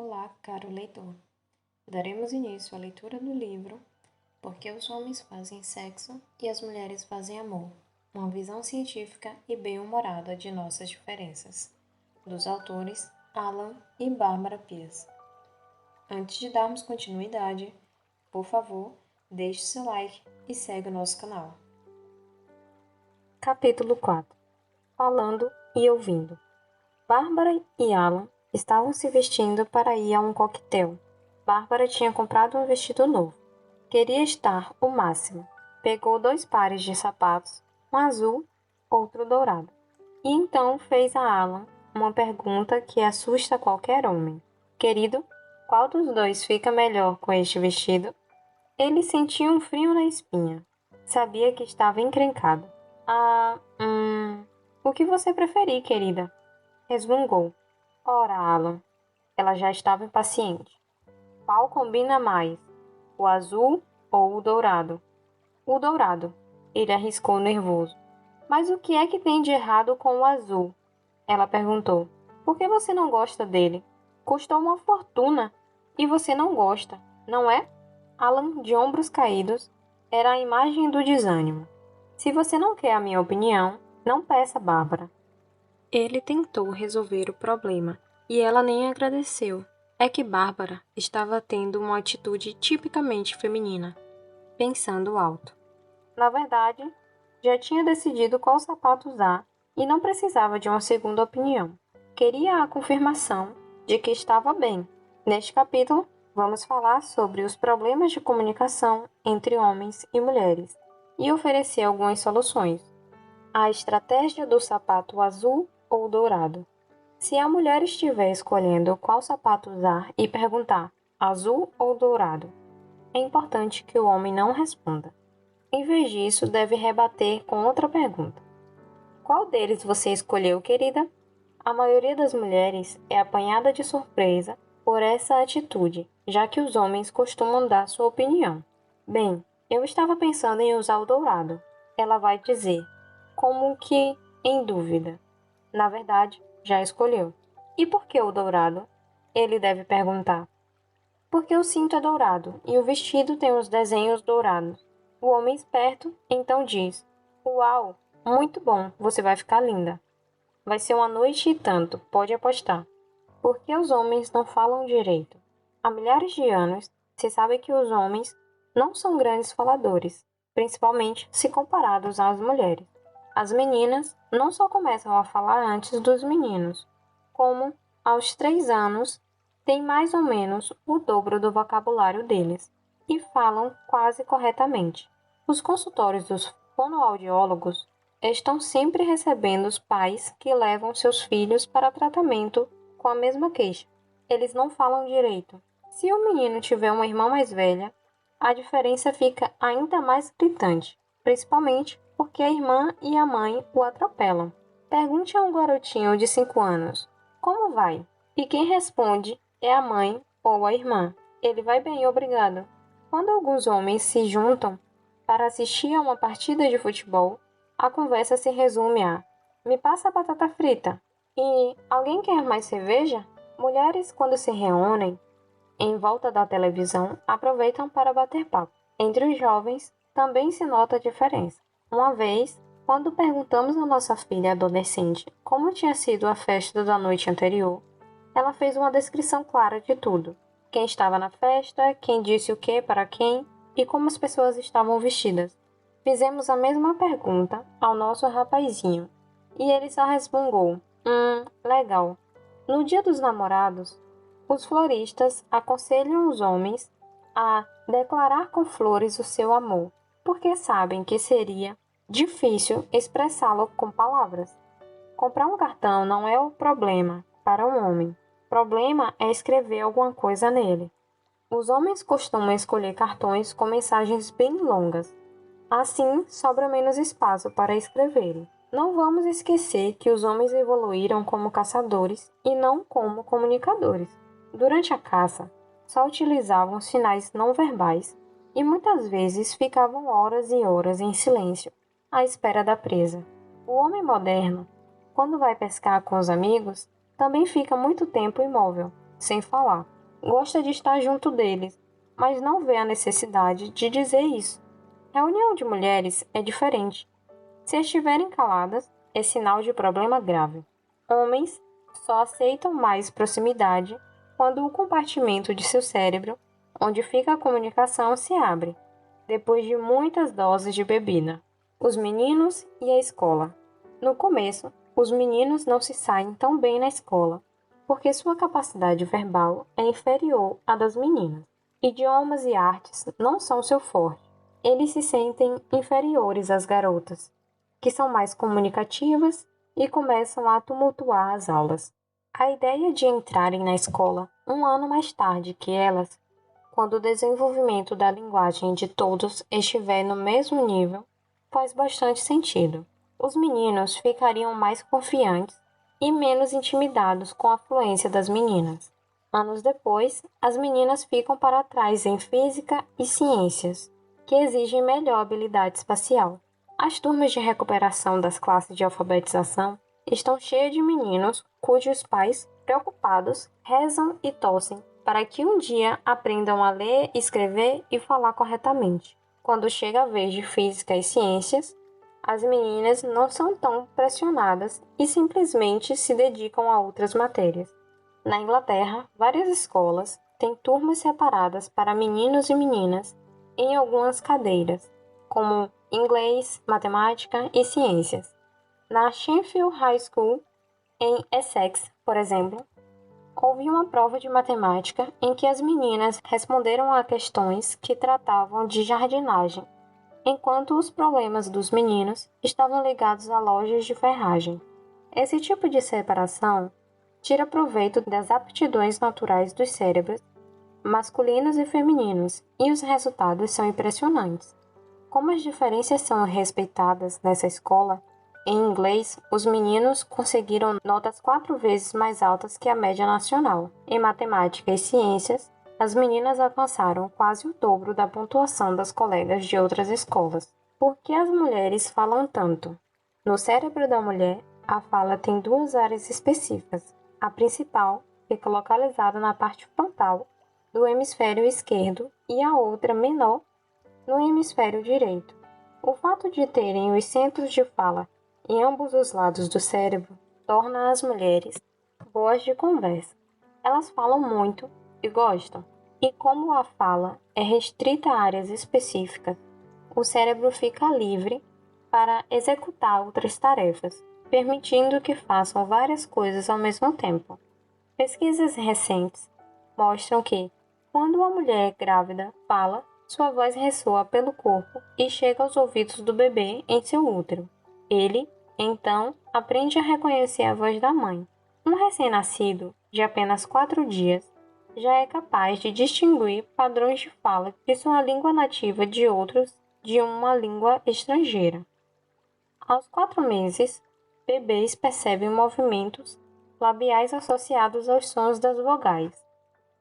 Olá, caro leitor. Daremos início à leitura do livro Por que os homens fazem sexo e as mulheres fazem amor? Uma visão científica e bem-humorada de nossas diferenças, dos autores Alan e Barbara Pease. Antes de darmos continuidade, por favor, deixe seu like e segue o nosso canal. Capítulo 4. Falando e ouvindo. Bárbara e Alan estavam se vestindo para ir a um coquetel. Bárbara tinha comprado um vestido novo. Queria estar o máximo. Pegou 2 pares de sapatos, um azul, outro dourado. E então fez a Alan uma pergunta que assusta qualquer homem. Querido, qual dos 2 fica melhor com este vestido? Ele sentia um frio na espinha. Sabia que estava encrencado. O que você preferir, querida? Resmungou. Ora, Alan. Ela já estava impaciente. Qual combina mais? O azul ou o dourado? O dourado. Ele arriscou nervoso. Mas o que é que tem de errado com o azul? Ela perguntou. Por que você não gosta dele? Custou uma fortuna. E você não gosta, não é? Alan, de ombros caídos, era a imagem do desânimo. Se você não quer a minha opinião, não peça, Bárbara. Ele tentou resolver o problema, e ela nem agradeceu. É que Bárbara estava tendo uma atitude tipicamente feminina, pensando alto. Na verdade, já tinha decidido qual sapato usar e não precisava de uma segunda opinião. Queria a confirmação de que estava bem. Neste capítulo, vamos falar sobre os problemas de comunicação entre homens e mulheres e oferecer algumas soluções. A estratégia do sapato azul ou dourado. Se a mulher estiver escolhendo qual sapato usar e perguntar azul ou dourado, é importante que o homem não responda. Em vez disso, deve rebater com outra pergunta. Qual deles você escolheu, querida? A maioria das mulheres é apanhada de surpresa por essa atitude, já que os homens costumam dar sua opinião. Bem, eu estava pensando em usar o dourado. Ela vai dizer, como que em dúvida. Na verdade, já escolheu. E por que o dourado? Ele deve perguntar. Porque o cinto é dourado e o vestido tem os desenhos dourados. O homem esperto então diz: Uau, muito bom, você vai ficar linda. Vai ser uma noite e tanto, pode apostar. Por que os homens não falam direito? Há milhares de anos se sabe que os homens não são grandes faladores, principalmente se comparados às mulheres. As meninas não só começam a falar antes dos meninos, como, aos 3 anos, têm mais ou menos o dobro do vocabulário deles e falam quase corretamente. Os consultórios dos fonoaudiólogos estão sempre recebendo os pais que levam seus filhos para tratamento com a mesma queixa. Eles não falam direito. Se o menino tiver uma irmã mais velha, a diferença fica ainda mais gritante, principalmente porque a irmã e a mãe o atropelam. Pergunte a um garotinho de 5 anos, como vai? E quem responde é a mãe ou a irmã. Ele vai bem, obrigado. Quando alguns homens se juntam para assistir a uma partida de futebol, a conversa se resume a: me passa a batata frita. E alguém quer mais cerveja? Mulheres, quando se reúnem em volta da televisão, aproveitam para bater papo. Entre os jovens, também se nota a diferença. Uma vez, quando perguntamos à nossa filha adolescente como tinha sido a festa da noite anterior, ela fez uma descrição clara de tudo. Quem estava na festa, quem disse o que para quem e como as pessoas estavam vestidas. Fizemos a mesma pergunta ao nosso rapazinho e ele só respondeu: legal. No Dia dos Namorados, os floristas aconselham os homens a declarar com flores o seu amor, porque sabem que seria difícil expressá-lo com palavras. Comprar um cartão não é o problema para um homem. O problema é escrever alguma coisa nele. Os homens costumam escolher cartões com mensagens bem longas. Assim, sobra menos espaço para escreverem. Não vamos esquecer que os homens evoluíram como caçadores e não como comunicadores. Durante a caça, só utilizavam sinais não verbais e muitas vezes ficavam horas e horas em silêncio, à espera da presa. O homem moderno, quando vai pescar com os amigos, também fica muito tempo imóvel, sem falar. gosta de estar junto deles, mas não vê a necessidade de dizer isso. Reunião de mulheres é diferente. Se estiverem caladas, é sinal de problema grave. Homens só aceitam mais proximidade quando o compartimento de seu cérebro, onde fica a comunicação, se abre, depois de muitas doses de bebida. Os meninos e a escola. No começo, os meninos não se saem tão bem na escola, porque sua capacidade verbal é inferior à das meninas. Idiomas e artes não são seu forte. Eles se sentem inferiores às garotas, que são mais comunicativas e começam a tumultuar as aulas. A ideia de entrarem na escola um ano mais tarde que elas, quando o desenvolvimento da linguagem de todos estiver no mesmo nível, faz bastante sentido. Os meninos ficariam mais confiantes e menos intimidados com a fluência das meninas. Anos depois, as meninas ficam para trás em física e ciências, que exigem melhor habilidade espacial. As turmas de recuperação das classes de alfabetização estão cheias de meninos cujos pais, preocupados, rezam e torcem para que um dia aprendam a ler, escrever e falar corretamente. Quando chega a vez de física e ciências, as meninas não são tão pressionadas e simplesmente se dedicam a outras matérias. Na Inglaterra, várias escolas têm turmas separadas para meninos e meninas em algumas cadeiras, como inglês, matemática e ciências. Na Sheffield High School, em Essex, por exemplo, houve uma prova de matemática em que as meninas responderam a questões que tratavam de jardinagem, enquanto os problemas dos meninos estavam ligados a lojas de ferragem. Esse tipo de separação tira proveito das aptidões naturais dos cérebros masculinos e femininos, e os resultados são impressionantes. Como as diferenças são respeitadas nessa escola, em inglês, os meninos conseguiram notas 4 vezes mais altas que a média nacional. Em matemática e ciências, as meninas alcançaram quase o dobro da pontuação das colegas de outras escolas. Por que as mulheres falam tanto? No cérebro da mulher, a fala tem duas áreas específicas. A principal fica localizada na parte frontal do hemisfério esquerdo e a outra, menor, no hemisfério direito. O fato de terem os centros de fala em ambos os lados do cérebro torna as mulheres boas de conversa. Elas falam muito e gostam. E como a fala é restrita a áreas específicas, o cérebro fica livre para executar outras tarefas, permitindo que façam várias coisas ao mesmo tempo. Pesquisas recentes mostram que, quando uma mulher grávida fala, sua voz ressoa pelo corpo e chega aos ouvidos do bebê em seu útero. Ele, então, aprende a reconhecer a voz da mãe. Um recém-nascido, de apenas 4 dias, já é capaz de distinguir padrões de fala de sua língua nativa de outros de uma língua estrangeira. Aos 4 meses, bebês percebem movimentos labiais associados aos sons das vogais.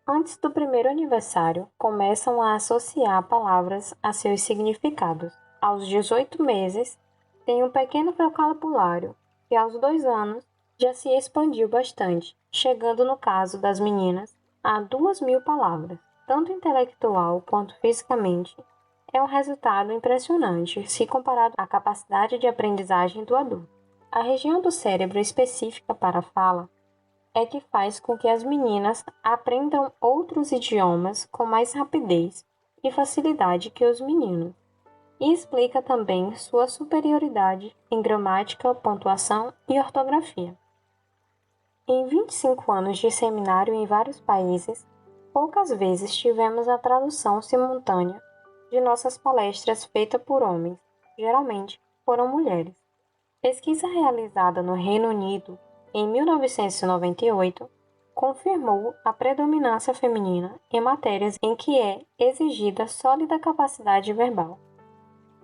Antes do primeiro aniversário, começam a associar palavras a seus significados. Aos 18 meses, tem um pequeno vocabulário que aos 2 anos já se expandiu bastante, chegando no caso das meninas a 2.000 palavras. Tanto intelectual quanto fisicamente, é um resultado impressionante se comparado à capacidade de aprendizagem do adulto. A região do cérebro específica para a fala é que faz com que as meninas aprendam outros idiomas com mais rapidez e facilidade que os meninos, e explica também sua superioridade em gramática, pontuação e ortografia. Em 25 anos de seminário em vários países, poucas vezes tivemos a tradução simultânea de nossas palestras feita por homens, geralmente foram mulheres. Pesquisa realizada no Reino Unido em 1998, confirmou a predominância feminina em matérias em que é exigida sólida capacidade verbal.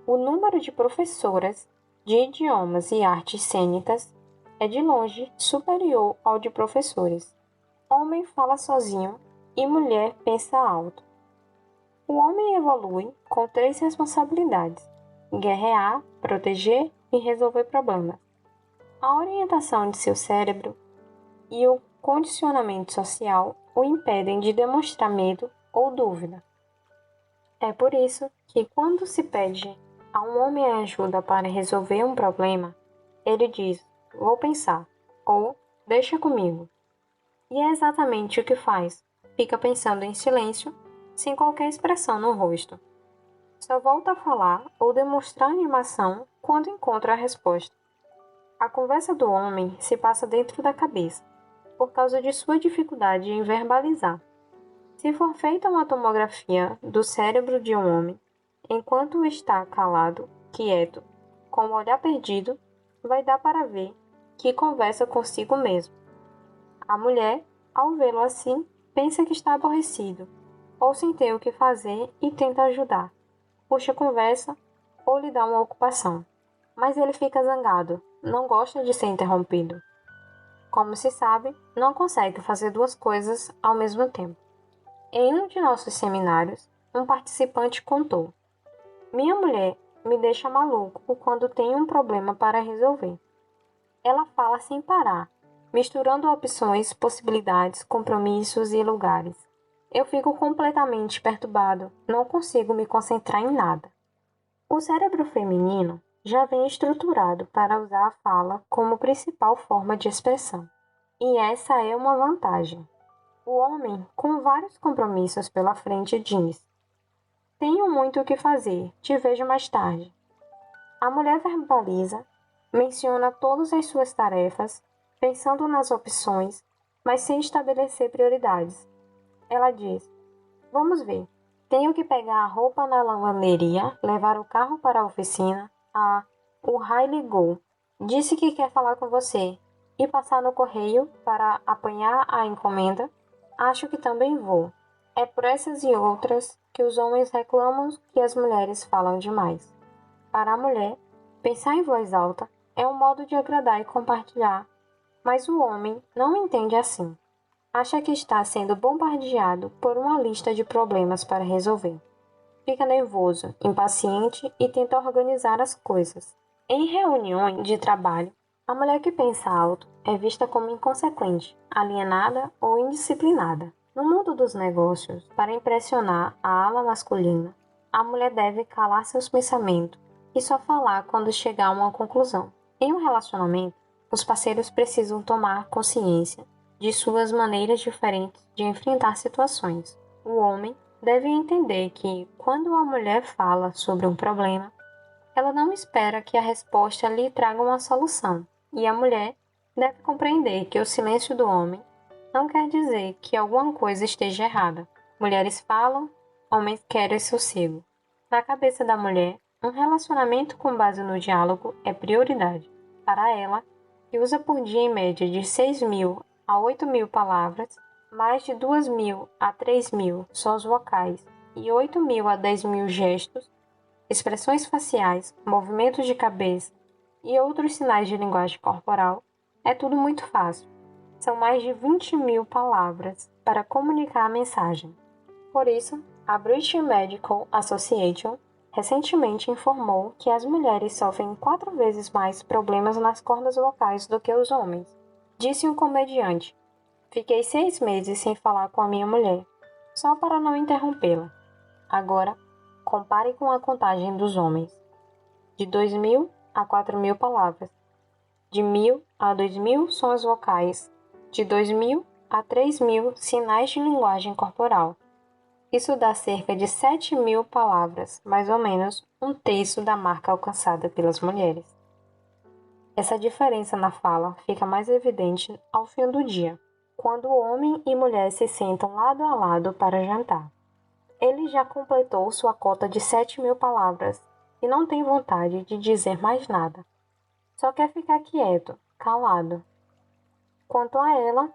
O número de professoras de idiomas e artes cênicas é de longe superior ao de professores. Homem fala sozinho e mulher pensa alto. O homem evolui com 3 responsabilidades: guerrear, proteger e resolver problemas. A orientação de seu cérebro e o condicionamento social o impedem de demonstrar medo ou dúvida. É por isso que, quando se pede a um homem ajuda para resolver um problema, ele diz: "Vou pensar" ou "Deixa comigo". E é exatamente o que faz. Fica pensando em silêncio, sem qualquer expressão no rosto. Só volta a falar ou demonstrar animação quando encontra a resposta. A conversa do homem se passa dentro da cabeça, por causa de sua dificuldade em verbalizar. Se for feita uma tomografia do cérebro de um homem, enquanto está calado, quieto, com o olhar perdido, vai dar para ver que conversa consigo mesmo. A mulher, ao vê-lo assim, pensa que está aborrecido, ou sem ter o que fazer e tenta ajudar. Puxa a conversa ou lhe dá uma ocupação. Mas ele fica zangado, não gosta de ser interrompido. Como se sabe, não consegue fazer duas coisas ao mesmo tempo. Em um de nossos seminários, um participante contou: "Minha mulher me deixa maluco quando tem um problema para resolver. Ela fala sem parar, misturando opções, possibilidades, compromissos e lugares. Eu fico completamente perturbado, não consigo me concentrar em nada." O cérebro feminino já vem estruturado para usar a fala como principal forma de expressão. E essa é uma vantagem. O homem, com vários compromissos pela frente, diz: "Tenho muito o que fazer, te vejo mais tarde." A mulher verbaliza, menciona todas as suas tarefas, pensando nas opções, mas sem estabelecer prioridades. Ela diz: "Vamos ver. Tenho que pegar a roupa na lavanderia, levar o carro para a oficina. Ah, o Rai ligou. Disse que quer falar com você. E passar no correio para apanhar a encomenda. Acho que também vou." É por essas e outras que os homens reclamam que as mulheres falam demais. Para a mulher, pensar em voz alta é um modo de agradar e compartilhar, mas o homem não entende assim. Acha que está sendo bombardeado por uma lista de problemas para resolver. Fica nervoso, impaciente e tenta organizar as coisas. Em reuniões de trabalho, a mulher que pensa alto é vista como inconsequente, alienada ou indisciplinada. No mundo dos negócios, para impressionar a ala masculina, a mulher deve calar seus pensamentos e só falar quando chegar a uma conclusão. Em um relacionamento, os parceiros precisam tomar consciência de suas maneiras diferentes de enfrentar situações. O homem deve entender que, quando a mulher fala sobre um problema, ela não espera que a resposta lhe traga uma solução, e a mulher deve compreender que o silêncio do homem não quer dizer que alguma coisa esteja errada. Mulheres falam, homens querem sossego. Na cabeça da mulher, um relacionamento com base no diálogo é prioridade. Para ela, que usa por dia em média de 6.000 a 8.000 palavras, mais de 2.000 a 3.000 sons vocais e 8.000 a 10.000 gestos, expressões faciais, movimentos de cabeça e outros sinais de linguagem corporal, é tudo muito fácil. São mais de 20.000 palavras para comunicar a mensagem. Por isso, a British Medical Association recentemente informou que as mulheres sofrem 4 vezes mais problemas nas cordas vocais do que os homens. Disse um comediante: "Fiquei 6 meses sem falar com a minha mulher, só para não interrompê-la." Agora, compare com a contagem dos homens. De 2.000 a 4.000 palavras. De 1.000 a 2.000 sons vocais. De 2.000 a 3.000 sinais de linguagem corporal. Isso dá cerca de 7.000 palavras, mais ou menos um terço da marca alcançada pelas mulheres. Essa diferença na fala fica mais evidente ao fim do dia, quando o homem e mulher se sentam lado a lado para jantar. Ele já completou sua cota de 7.000 palavras e não tem vontade de dizer mais nada. Só quer ficar quieto, calado. Quanto a ela,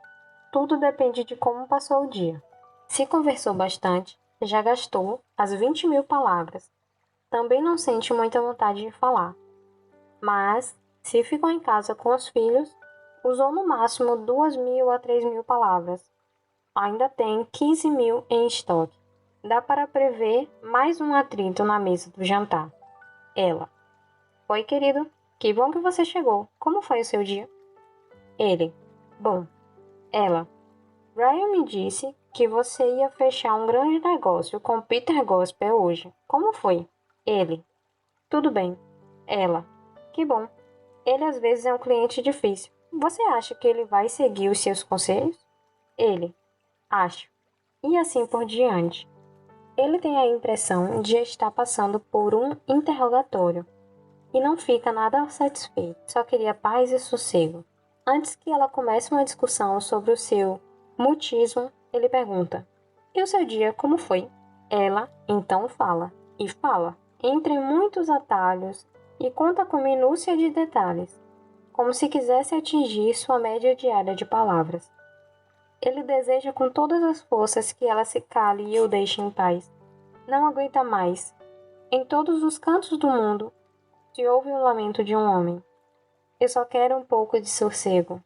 tudo depende de como passou o dia. Se conversou bastante, já gastou as 20.000 palavras. Também não sente muita vontade de falar. Mas, se ficou em casa com os filhos, usou no máximo 2.000 a 3.000 palavras. Ainda tem 15.000 em estoque. Dá para prever mais um atrito na mesa do jantar. Ela: "Oi, querido. Que bom que você chegou. Como foi o seu dia?" Ele: "Bom." Ela: Brian me disse que você ia fechar um grande negócio com Peter Gospel hoje. Como foi? Ele. Tudo bem. Ela. Que bom. Ele às vezes é um cliente difícil. Você acha que ele vai seguir os seus conselhos? Ele. Acho. E assim por diante. Ele tem a impressão de estar passando por um interrogatório e não fica nada satisfeito. Só queria paz e sossego. Antes que ela comece uma discussão sobre o seu mutismo, ele pergunta: E o seu dia como foi? Ela então fala, e fala, entre muitos atalhos, e conta com minúcia de detalhes, como se quisesse atingir sua média diária de palavras. Ele deseja com todas as forças que ela se cale e o deixe em paz. Não aguenta mais. Em todos os cantos do mundo se ouve o lamento de um homem. Eu só quero um pouco de sossego.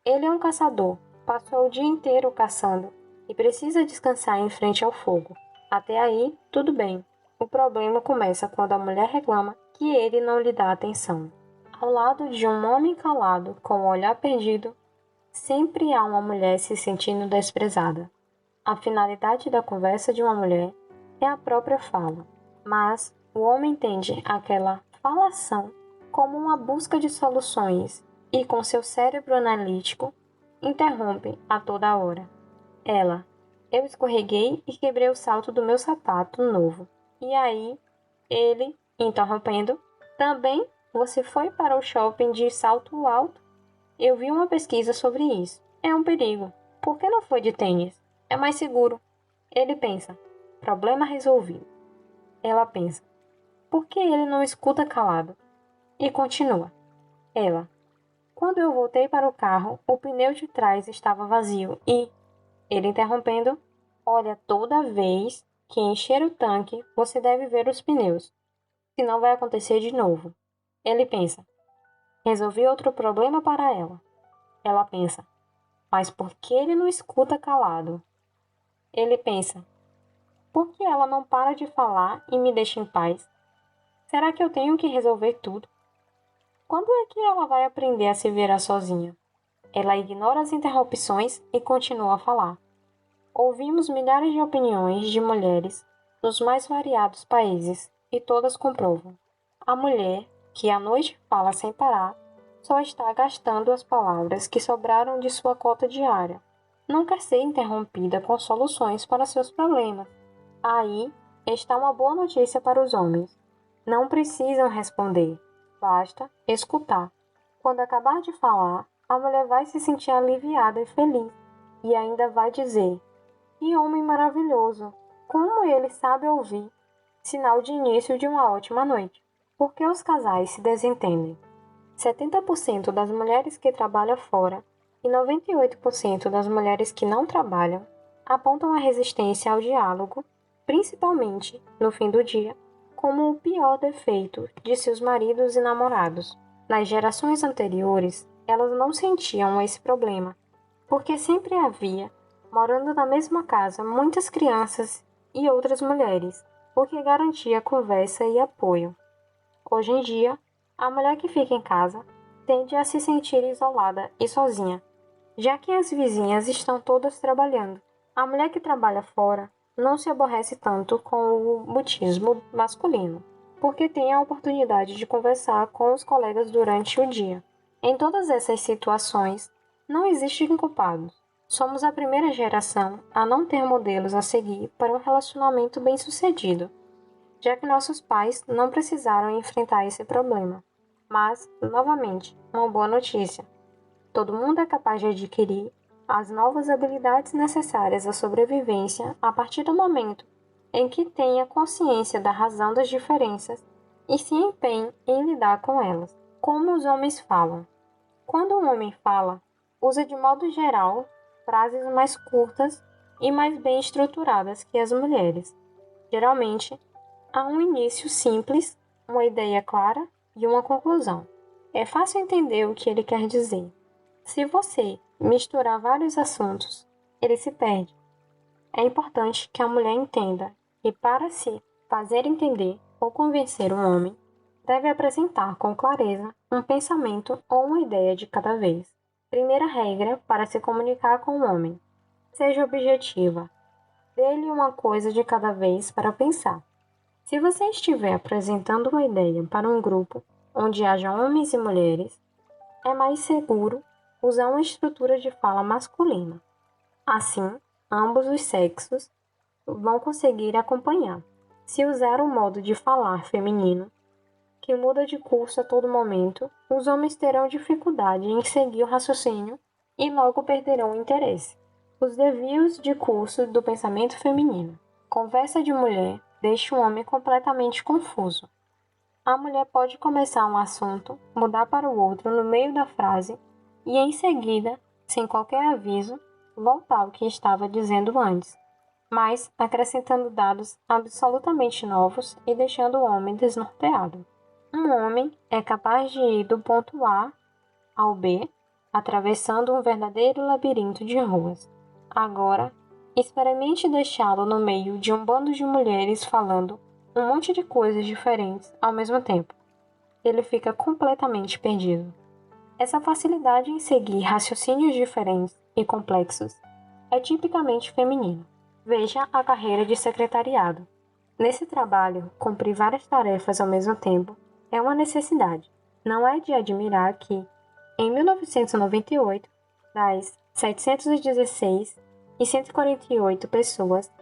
Ele é um caçador, passou o dia inteiro caçando e precisa descansar em frente ao fogo. Até aí, tudo bem. O problema começa quando a mulher reclama que ele não lhe dá atenção. Ao lado de um homem calado, com o olhar perdido, sempre há uma mulher se sentindo desprezada. A finalidade da conversa de uma mulher é a própria fala, mas o homem entende aquela falação como uma busca de soluções e, com seu cérebro analítico, interrompe a toda hora. Ela, eu escorreguei e quebrei o salto do meu sapato novo. E aí, ele, interrompendo, também você foi para o shopping de salto alto? Eu vi uma pesquisa sobre isso. É um perigo. Por que não foi de tênis? É mais seguro. Ele pensa, problema resolvido. Ela pensa, por que ele não escuta calado? E continua. Ela, quando eu voltei para o carro, o pneu de trás estava vazio e, ele interrompendo, olha, toda vez que encher o tanque, você deve ver os pneus. Senão vai acontecer de novo. Ele pensa, resolvi outro problema para ela. Ela pensa, mas por que ele não escuta calado? Ele pensa, por que ela não para de falar e me deixa em paz? Será que eu tenho que resolver tudo? Quando é que ela vai aprender a se virar sozinha? Ela ignora as interrupções e continua a falar. Ouvimos milhares de opiniões de mulheres nos mais variados países e todas comprovam. A mulher, que à noite fala sem parar, só está gastando as palavras que sobraram de sua cota diária. Não quer ser interrompida com soluções para seus problemas. Aí está uma boa notícia para os homens. Não precisam responder, basta escutar. Quando acabar de falar, a mulher vai se sentir aliviada e feliz, e ainda vai dizer: que homem maravilhoso! Como ele sabe ouvir! Sinal de início de uma ótima noite. Por que os casais se desentendem? 70% das mulheres que trabalham fora e 98% das mulheres que não trabalham apontam a resistência ao diálogo, principalmente, no fim do dia, como o pior defeito de seus maridos e namorados. Nas gerações anteriores, elas não sentiam esse problema, porque sempre havia, morando na mesma casa, muitas crianças e outras mulheres, o que garantia conversa e apoio. Hoje em dia, a mulher que fica em casa tende a se sentir isolada e sozinha, já que as vizinhas estão todas trabalhando. A mulher que trabalha fora não se aborrece tanto com o mutismo masculino, porque tem a oportunidade de conversar com os colegas durante o dia. Em todas essas situações, não existem culpados. Somos a primeira geração a não ter modelos a seguir para um relacionamento bem-sucedido, já que nossos pais não precisaram enfrentar esse problema. Mas, novamente, uma boa notícia. Todo mundo é capaz de adquirir as novas habilidades necessárias à sobrevivência a partir do momento em que tenha consciência da razão das diferenças e se empenhe em lidar com elas. Como os homens falam? Quando um homem fala, usa de modo geral frases mais curtas e mais bem estruturadas que as mulheres. Geralmente, há um início simples, uma ideia clara e uma conclusão. É fácil entender o que ele quer dizer. Se você misturar vários assuntos, ele se perde. É importante que a mulher entenda que, para se fazer entender ou convencer um homem, deve apresentar com clareza um pensamento ou uma ideia de cada vez. Primeira regra para se comunicar com um homem: Seja objetiva. Dê-lhe uma coisa de cada vez para pensar. Se você estiver apresentando uma ideia para um grupo onde haja homens e mulheres, é mais seguro usar uma estrutura de fala masculina. Assim, ambos os sexos vão conseguir acompanhar. Se usar um modo de falar feminino, que muda de curso a todo momento, os homens terão dificuldade em seguir o raciocínio e logo perderão o interesse. Os desvios de curso do pensamento feminino. Conversa de mulher deixa o homem completamente confuso. A mulher pode começar um assunto, mudar para o outro no meio da frase e, em seguida, sem qualquer aviso, voltar ao que estava dizendo antes, mas acrescentando dados absolutamente novos e deixando o homem desnorteado. Um homem é capaz de ir do ponto A ao B, atravessando um verdadeiro labirinto de ruas. Agora, experimente deixá-lo no meio de um bando de mulheres falando um monte de coisas diferentes ao mesmo tempo. Ele fica completamente perdido. Essa facilidade em seguir raciocínios diferentes e complexos é tipicamente feminina. Veja a carreira de secretariado. Nesse trabalho, cumprir várias tarefas ao mesmo tempo é uma necessidade. Não é de admirar que, em 1998, das 716 e 148 pessoas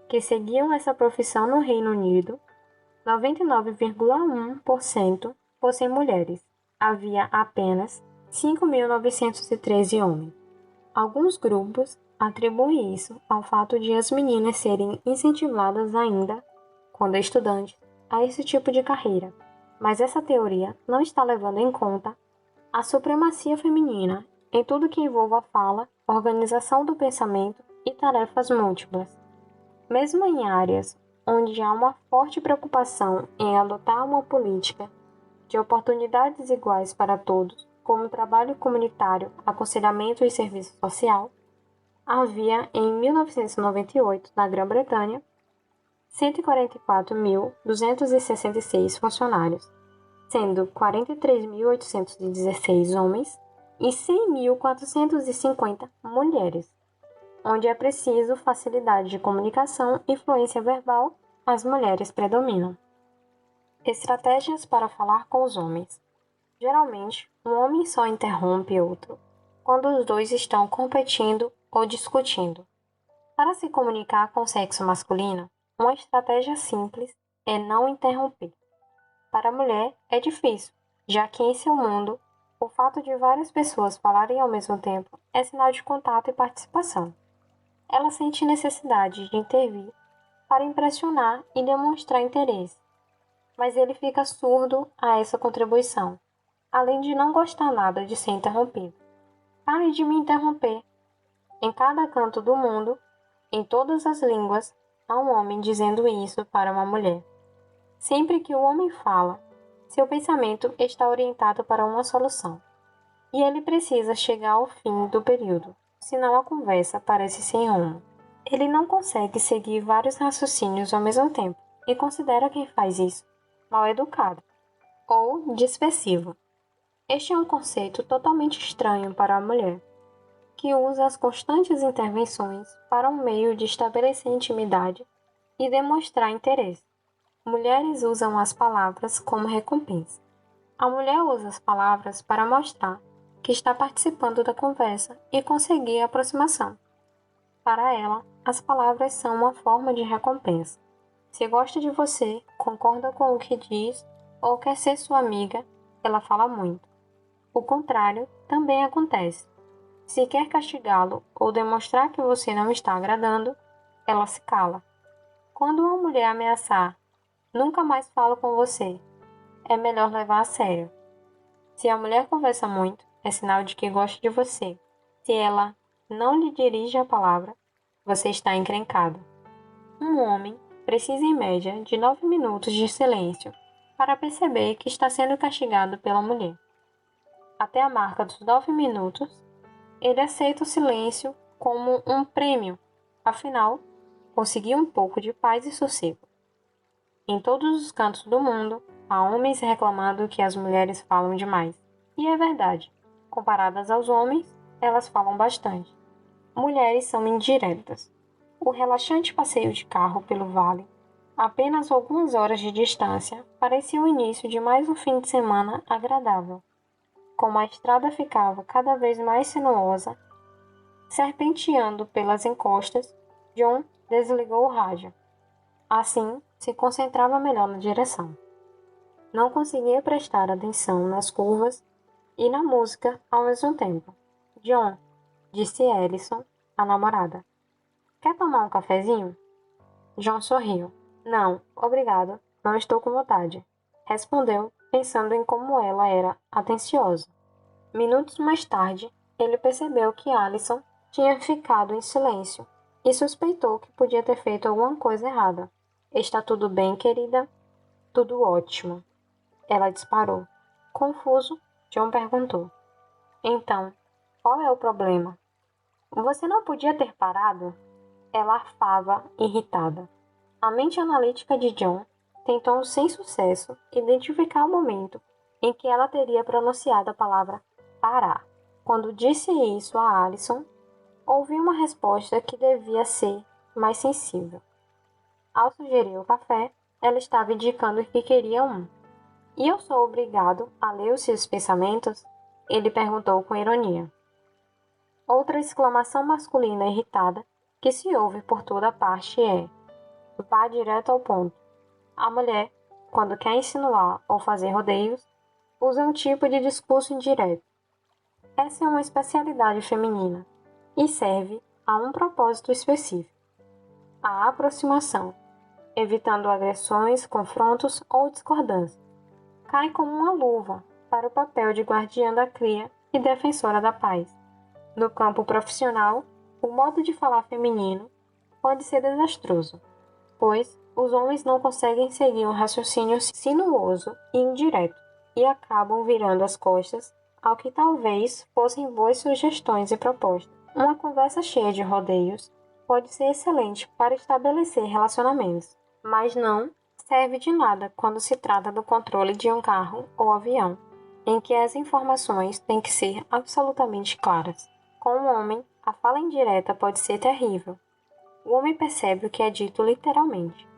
que seguiam essa profissão no Reino Unido, 99,1% fossem mulheres. Havia apenas 5.913 homens. Alguns grupos atribuem isso ao fato de as meninas serem incentivadas ainda, quando estudantes, a esse tipo de carreira. Mas essa teoria não está levando em conta a supremacia feminina em tudo que envolva fala, organização do pensamento e tarefas múltiplas. Mesmo em áreas onde há uma forte preocupação em adotar uma política de oportunidades iguais para todos, como trabalho comunitário, aconselhamento e serviço social, havia em 1998, na Grã-Bretanha, 144.266 funcionários, sendo 43.816 homens e 100.450 mulheres. Onde é preciso facilidade de comunicação e fluência verbal, as mulheres predominam. Estratégias para falar com os homens. Geralmente, um homem só interrompe outro quando os dois estão competindo ou discutindo. Para se comunicar com o sexo masculino, uma estratégia simples é não interromper. Para a mulher é difícil, já que em seu mundo, o fato de várias pessoas falarem ao mesmo tempo é sinal de contato e participação. Ela sente necessidade de intervir para impressionar e demonstrar interesse, mas ele fica surdo a essa contribuição, além de não gostar nada de ser interrompido. Pare de me interromper. Em cada canto do mundo, em todas as línguas, há um homem dizendo isso para uma mulher. Sempre que o homem fala, seu pensamento está orientado para uma solução, e ele precisa chegar ao fim do período, senão a conversa parece sem rumo. Ele não consegue seguir vários raciocínios ao mesmo tempo e considera quem faz isso mal educado ou dispersivo. Este é um conceito totalmente estranho para a mulher, que usa as constantes intervenções para um meio de estabelecer intimidade e demonstrar interesse. Mulheres usam as palavras como recompensa. A mulher usa as palavras para mostrar que está participando da conversa e conseguir a aproximação. Para ela, as palavras são uma forma de recompensa. Se gosta de você, concorda com o que diz ou quer ser sua amiga, ela fala muito. O contrário também acontece. Se quer castigá-lo ou demonstrar que você não está agradando, ela se cala. Quando uma mulher ameaçar, nunca mais falo com você, é melhor levar a sério. Se a mulher conversa muito, é sinal de que gosta de você. Se ela não lhe dirige a palavra, você está encrencado. Um homem precisa em média de 9 minutos de silêncio para perceber que está sendo castigado pela mulher. Até a marca dos 9 minutos, ele aceita o silêncio como um prêmio, afinal, conseguiu um pouco de paz e sossego. Em todos os cantos do mundo, há homens reclamando que as mulheres falam demais. E é verdade, comparadas aos homens, elas falam bastante. mulheres são indiretas. O relaxante passeio de carro pelo vale, apenas algumas horas de distância, parecia o início de mais um fim de semana agradável. Como a estrada ficava cada vez mais sinuosa, serpenteando pelas encostas, John desligou o rádio. Assim, se concentrava melhor na direção. Não conseguia prestar atenção nas curvas e na música ao mesmo tempo. John, disse Ellison, a namorada. Quer tomar um cafezinho? John sorriu. Não, obrigado, não estou com vontade. Respondeu, pensando em como ela era atenciosa. Minutos mais tarde, ele percebeu que Allison tinha ficado em silêncio e suspeitou que podia ter feito alguma coisa errada. Está tudo bem, querida? Tudo ótimo. Ela disparou. Confuso, John perguntou. Então, qual é o problema? Você não podia ter parado? Ela arfava, irritada. A mente analítica de John tentou sem sucesso identificar o momento em que ela teria pronunciado a palavra parar. Quando disse isso a Allison, ouviu uma resposta que devia ser mais sensível. Ao sugerir o café, ela estava indicando que queria um. E eu sou obrigado a ler os seus pensamentos? Ele perguntou com ironia. Outra exclamação masculina irritada que se ouve por toda parte é: vá direto ao ponto. A mulher, quando quer insinuar ou fazer rodeios, usa um tipo de discurso indireto. Essa é uma especialidade feminina e serve a um propósito específico: a aproximação, evitando agressões, confrontos ou discordâncias. Cai como uma luva para o papel de guardiã da cria e defensora da paz. No campo profissional, o modo de falar feminino pode ser desastroso, pois os homens não conseguem seguir um raciocínio sinuoso e indireto e acabam virando as costas ao que talvez fossem boas sugestões e propostas. Uma conversa cheia de rodeios pode ser excelente para estabelecer relacionamentos, mas não serve de nada quando se trata do controle de um carro ou avião, em que as informações têm que ser absolutamente claras. Com o homem, a fala indireta pode ser terrível. O homem percebe o que é dito literalmente,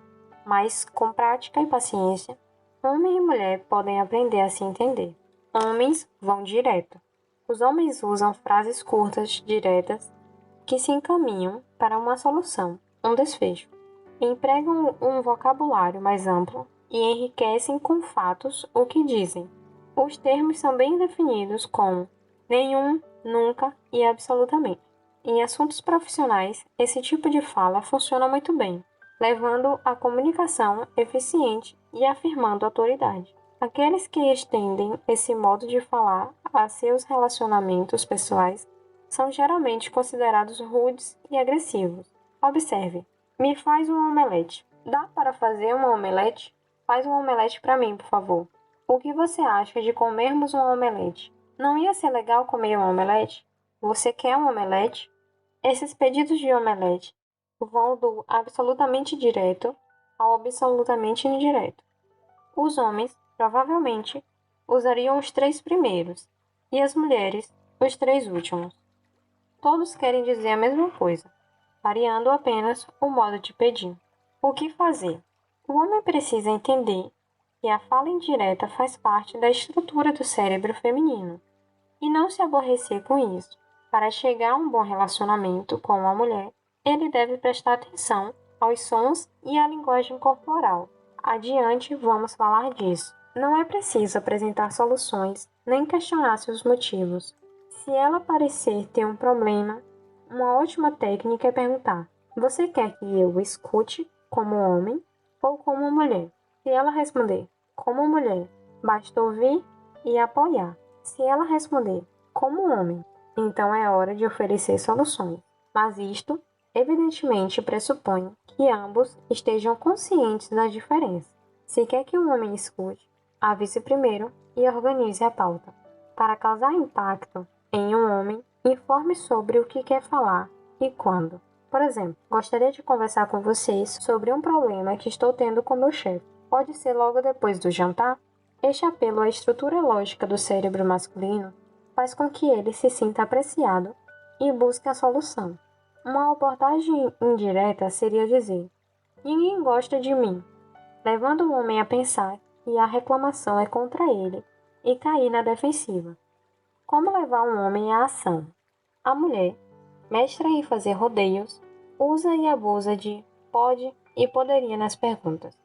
mas com prática e paciência, homem e mulher podem aprender a se entender. Homens vão direto. Os homens usam frases curtas, diretas, que se encaminham para uma solução, um desfecho. Empregam um vocabulário mais amplo e enriquecem com fatos o que dizem. Os termos são bem definidos como nenhum, nunca e absolutamente. Em assuntos profissionais, esse tipo de fala funciona muito bem, levando à comunicação eficiente e afirmando autoridade. Aqueles que estendem esse modo de falar a seus relacionamentos pessoais são geralmente considerados rudes e agressivos. Observe. Me faz um omelete. Dá para fazer uma omelete? Faz um omelete para mim, por favor. O que você acha de comermos um omelete? Não ia ser legal comer um omelete? Você quer um omelete? Esses pedidos de omelete vão do absolutamente direto ao absolutamente indireto. Os homens, provavelmente, usariam os 3 primeiros, e as mulheres, os 3 últimos. Todos querem dizer a mesma coisa, variando apenas o modo de pedir. O que fazer? O homem precisa entender que a fala indireta faz parte da estrutura do cérebro feminino e não se aborrecer com isso. Para chegar a um bom relacionamento com uma mulher, ele deve prestar atenção aos sons e à linguagem corporal. Adiante, vamos falar disso. Não é preciso apresentar soluções nem questionar seus motivos. Se ela parecer ter um problema, uma ótima técnica é perguntar: você quer que eu escute como homem ou como mulher? Se ela responder como mulher, basta ouvir e apoiar. Se ela responder como homem, então é hora de oferecer soluções. Mas isto, evidentemente, pressupõe que ambos estejam conscientes da diferença. Se quer que um homem escute, avise primeiro e organize a pauta. Para causar impacto em um homem, informe sobre o que quer falar e quando. Por exemplo, gostaria de conversar com vocês sobre um problema que estou tendo com meu chefe. Pode ser logo depois do jantar? Este apelo à estrutura lógica do cérebro masculino faz com que ele se sinta apreciado e busque a solução. Uma abordagem indireta seria dizer: ninguém gosta de mim, levando o homem a pensar que a reclamação é contra ele e cair na defensiva. Como levar um homem à ação? A mulher, mestra em fazer rodeios, usa e abusa de pode e poderia nas perguntas.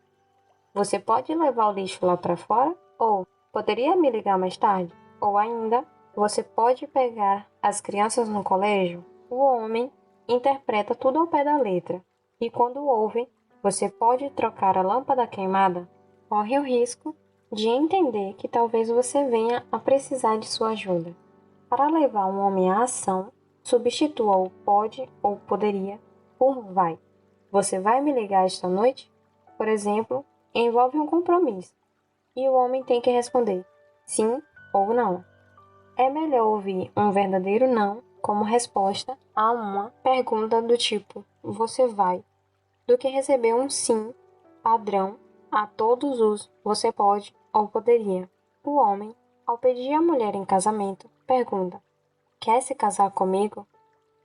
Você pode levar o lixo lá para fora? Ou poderia me ligar mais tarde? Ou ainda, você pode pegar as crianças no colégio? O homem interpreta tudo ao pé da letra, e quando ouve, você pode trocar a lâmpada queimada? Corre o risco de entender que talvez você venha a precisar de sua ajuda. Para levar um homem à ação, substitua o pode ou poderia por vai. Você vai me ligar esta noite? Por exemplo, envolve um compromisso, e o homem tem que responder sim ou não. É melhor ouvir um verdadeiro não como resposta a uma pergunta do tipo você vai, do que receber um sim padrão a todos os você pode ou poderia. O homem, ao pedir a mulher em casamento, pergunta: quer se casar comigo?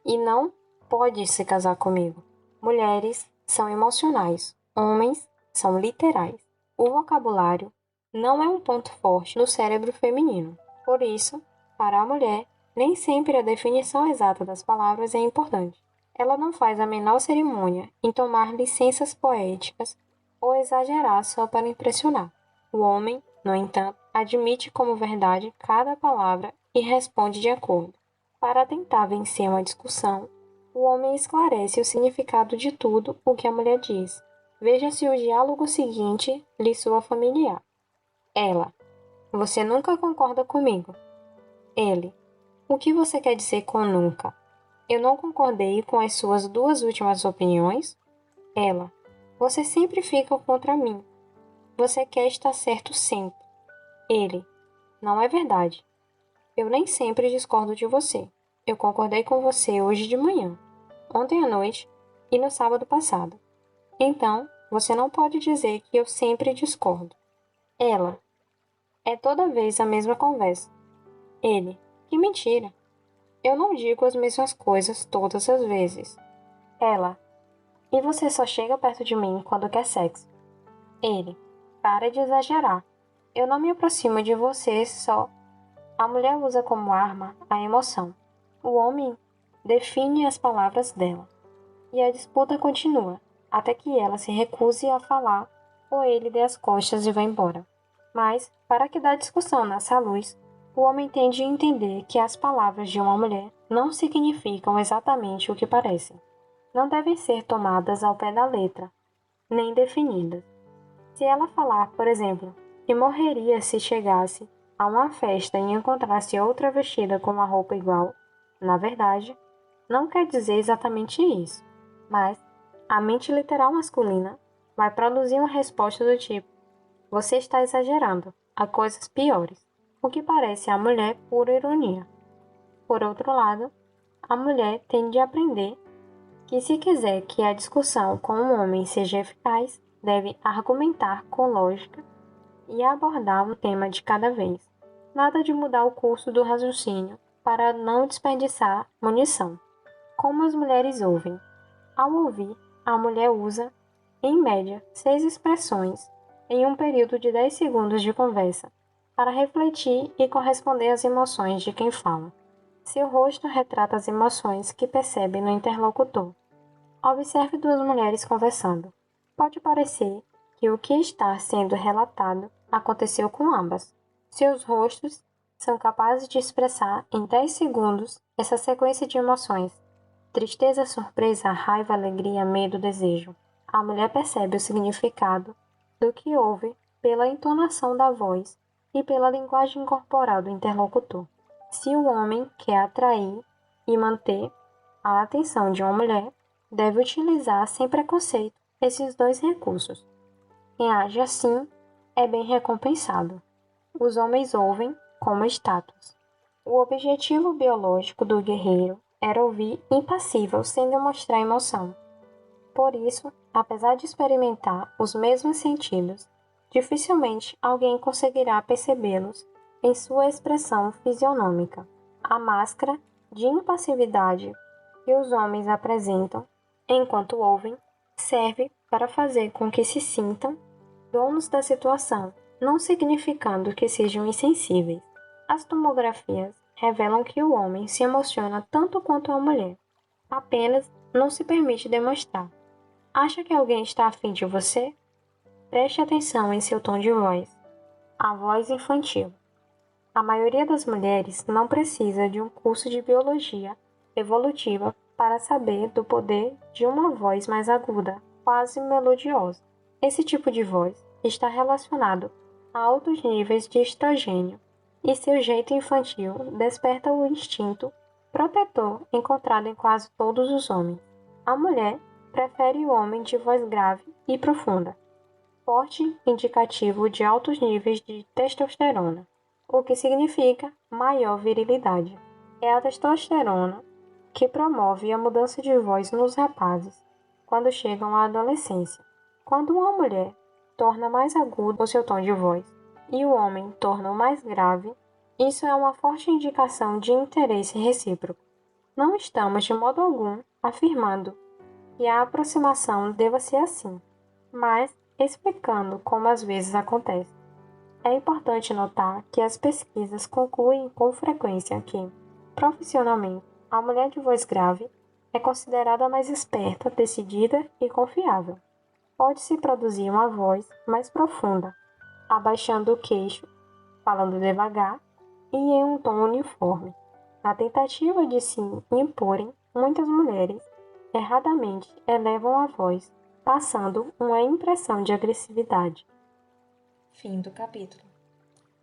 E não pode se casar comigo. Mulheres são emocionais, homens são literais. O vocabulário não é um ponto forte no cérebro feminino. Por isso, para a mulher, nem sempre a definição exata das palavras é importante. Ela não faz a menor cerimônia em tomar licenças poéticas ou exagerar só para impressionar. O homem, no entanto, admite como verdade cada palavra e responde de acordo. Para tentar vencer uma discussão, o homem esclarece o significado de tudo o que a mulher diz. Veja se o diálogo seguinte lhe soa familiar. Ela: você nunca concorda comigo. Ele: o que você quer dizer com nunca? Eu não concordei com as suas duas últimas opiniões. Ela: você sempre fica contra mim. Você quer estar certo sempre. Ele: não é verdade. Eu nem sempre discordo de você. Eu concordei com você hoje de manhã, ontem à noite e no sábado passado. Então, você não pode dizer que eu sempre discordo. Ela: é toda vez a mesma conversa. Ele: que mentira. Eu não digo as mesmas coisas todas as vezes. Ela: e você só chega perto de mim quando quer sexo. Ele: para de exagerar. Eu não me aproximo de você só. A mulher usa como arma a emoção. O homem define as palavras dela. E a disputa continua, até que ela se recuse a falar ou ele dê as costas e vá embora. Mas, para que da discussão nasça a luz, o homem tende a entender que as palavras de uma mulher não significam exatamente o que parecem. Não devem ser tomadas ao pé da letra, nem definidas. Se ela falar, por exemplo, que morreria se chegasse a uma festa e encontrasse outra vestida com uma roupa igual, na verdade, não quer dizer exatamente isso, mas a mente literal masculina vai produzir uma resposta do tipo: você está exagerando, há coisas piores, o que parece à mulher pura ironia. Por outro lado, a mulher tende a aprender que se quiser que a discussão com o homem seja eficaz, deve argumentar com lógica e abordar um tema de cada vez. Nada de mudar o curso do raciocínio para não desperdiçar munição. Como as mulheres ouvem? Ao ouvir, a mulher usa, em média, 6 expressões em um período de 10 segundos de conversa, para refletir e corresponder às emoções de quem fala. Seu rosto retrata as emoções que percebe no interlocutor. Observe duas mulheres conversando. Pode parecer que o que está sendo relatado aconteceu com ambas. Seus rostos são capazes de expressar em 10 segundos essa sequência de emoções: tristeza, surpresa, raiva, alegria, medo, desejo. A mulher percebe o significado do que ouve pela entonação da voz e pela linguagem corporal do interlocutor. Se o homem quer atrair e manter a atenção de uma mulher, deve utilizar sem preconceito esses dois recursos. Quem age assim é bem recompensado. Os homens ouvem como status. O objetivo biológico do guerreiro era ouvir impassível sem demonstrar emoção. Por isso, apesar de experimentar os mesmos sentidos, dificilmente alguém conseguirá percebê-los em sua expressão fisionômica. A máscara de impassividade que que os homens apresentam enquanto ouvem serve para fazer com que se sintam donos da situação, não significando que sejam insensíveis. As tomografias revelam que o homem se emociona tanto quanto a mulher, apenas não se permite demonstrar. Acha que alguém está afim de você? Preste atenção em seu tom de voz. A voz infantil. A maioria das mulheres não precisa de um curso de biologia evolutiva para saber do poder de uma voz mais aguda, quase melodiosa. Esse tipo de voz está relacionado a altos níveis de estrogênio, e seu jeito infantil desperta o instinto protetor encontrado em quase todos os homens. A mulher prefere o homem de voz grave e profunda, forte indicativo de altos níveis de testosterona, o que significa maior virilidade. É a testosterona que promove a mudança de voz nos rapazes quando chegam à adolescência. Quando uma mulher torna mais agudo o seu tom de voz e o homem torna-o mais grave, isso é uma forte indicação de interesse recíproco. Não estamos de modo algum afirmando que a aproximação deva ser assim, mas explicando como às vezes acontece. É importante notar que as pesquisas concluem com frequência que, profissionalmente, a mulher de voz grave é considerada mais esperta, decidida e confiável. Pode-se produzir uma voz mais profunda, abaixando o queixo, falando devagar e em um tom uniforme. Na tentativa de se imporem, muitas mulheres, erradamente, elevam a voz, passando uma impressão de agressividade. Fim do capítulo.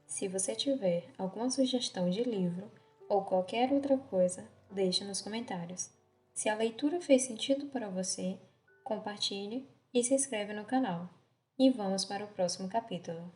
Se você tiver alguma sugestão de livro ou qualquer outra coisa, deixe nos comentários. Se a leitura fez sentido para você, compartilhe e se inscreve no canal. E vamos para o próximo capítulo.